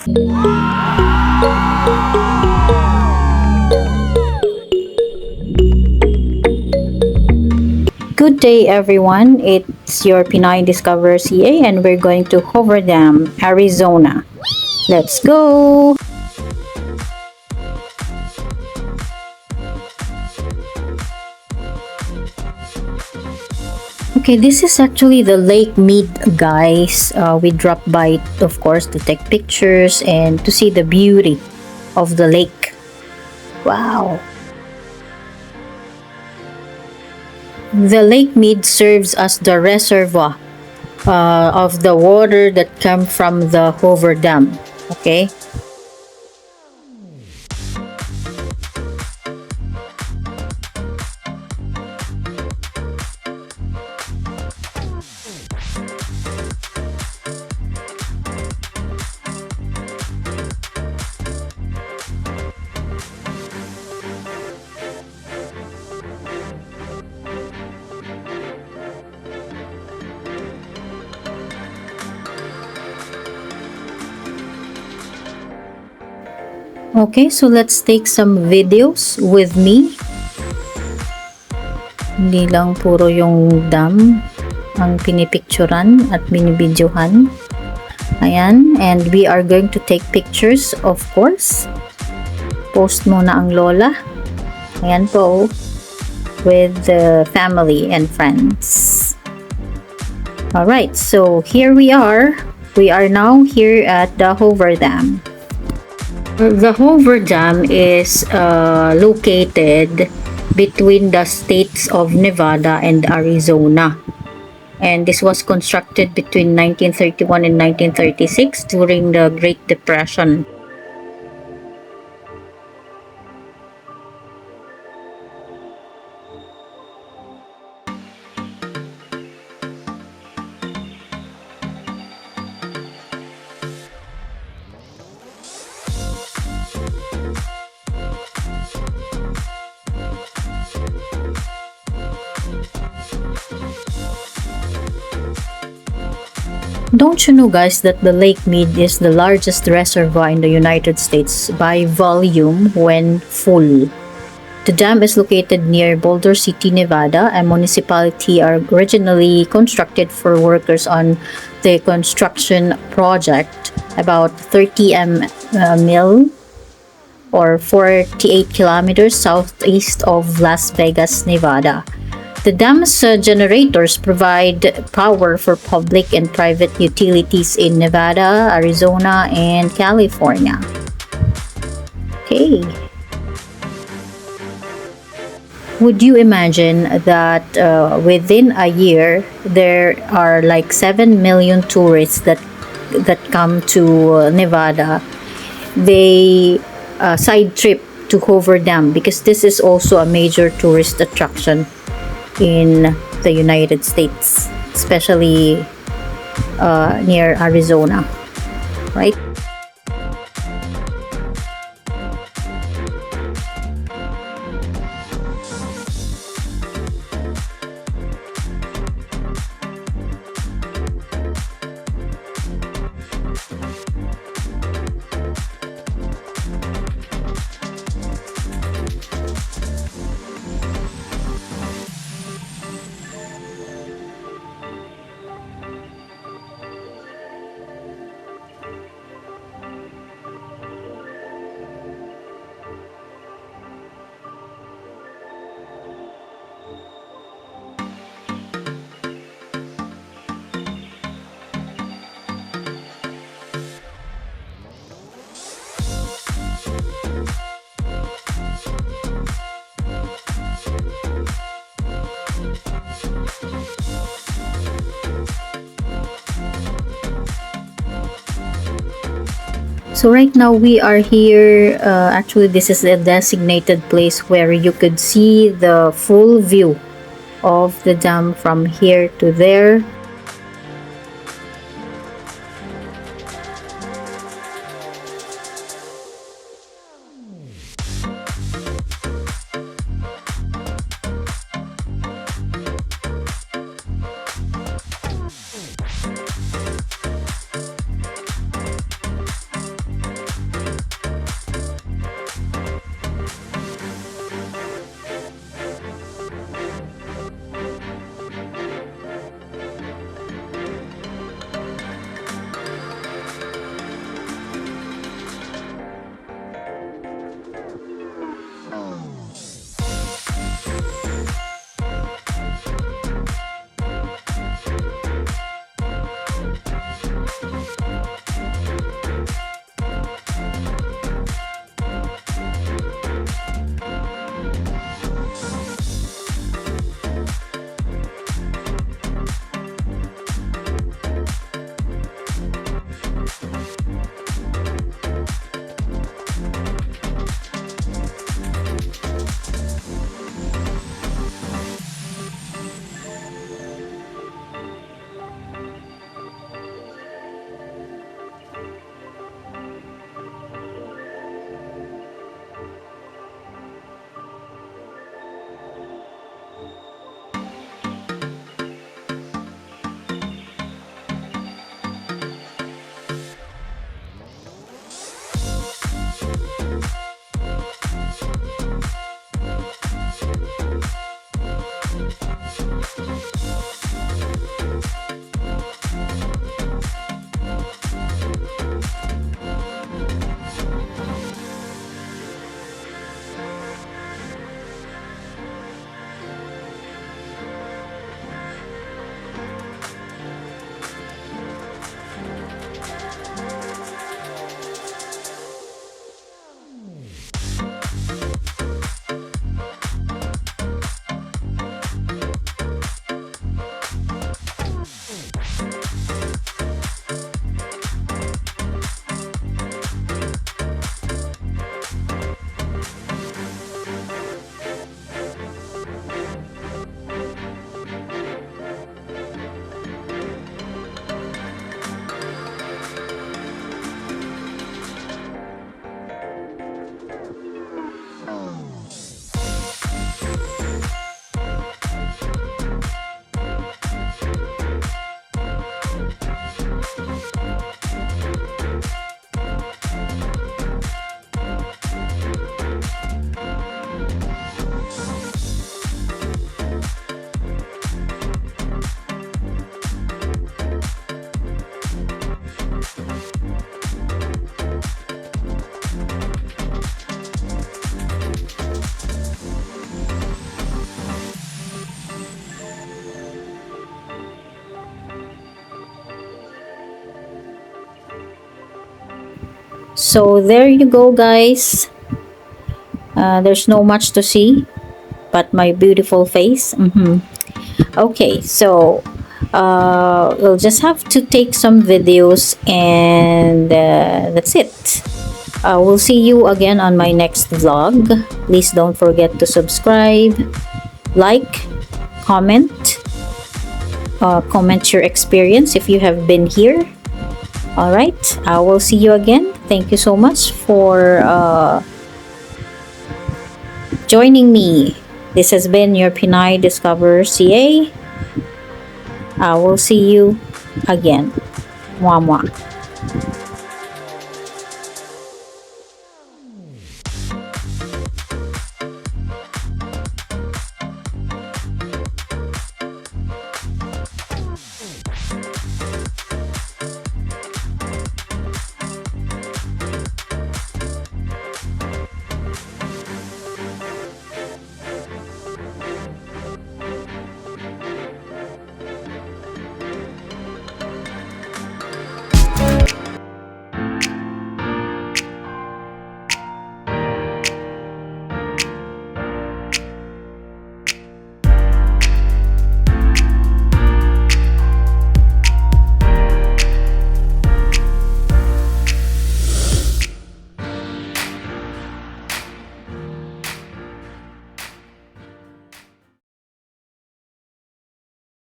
Good day everyone, it's your Pinay Discover CA and we're going to Hoover Dam, Arizona. Let's go! Okay, this is actually the Lake Mead, guys. We dropped by, of course, to take pictures and to see the beauty of the lake. Wow! The Lake Mead serves as the reservoir of the water that comes from the Hoover Dam. Okay. Okay, so let's take some videos with me. Hindi lang puro yung dam ang pinipicturan at binibidyohan. Ayan, and we are going to take pictures, of course. Post muna ang lola. Ayan po, with the family and friends. Alright, so here we are. We are now here at the Hoover Dam. The Hoover Dam is located between the states of Nevada and Arizona. And this was constructed between 1931 and 1936 during the Great Depression. Don't you know, guys, that the Lake Mead is the largest reservoir in the United States by volume when full? The dam is located near Boulder City, Nevada, a municipality originally constructed for workers on the construction project about 30 mil or 48 kilometers southeast of Las Vegas, Nevada. The dam's generators provide power for public and private utilities in Nevada, Arizona, and California. Okay. Would you imagine that within a year, there are like 7 million tourists that come to Nevada? They side trip to Hoover Dam because this is also a major tourist attraction in the United States, especially near Arizona, right? So right now we are here, actually this is a designated place where you could see the full view of the dam from here to there. So there you go, guys. There's no much to see but my beautiful face. Okay, so we'll just have to take some videos, and that's it. We'll see you again on my next vlog. Please don't forget to subscribe, like, comment, comment your experience if you have been here. All right, I will see you again. Thank you so much for joining me. This has been your Pinay Discover CA. I will see you again. Mwah mwah.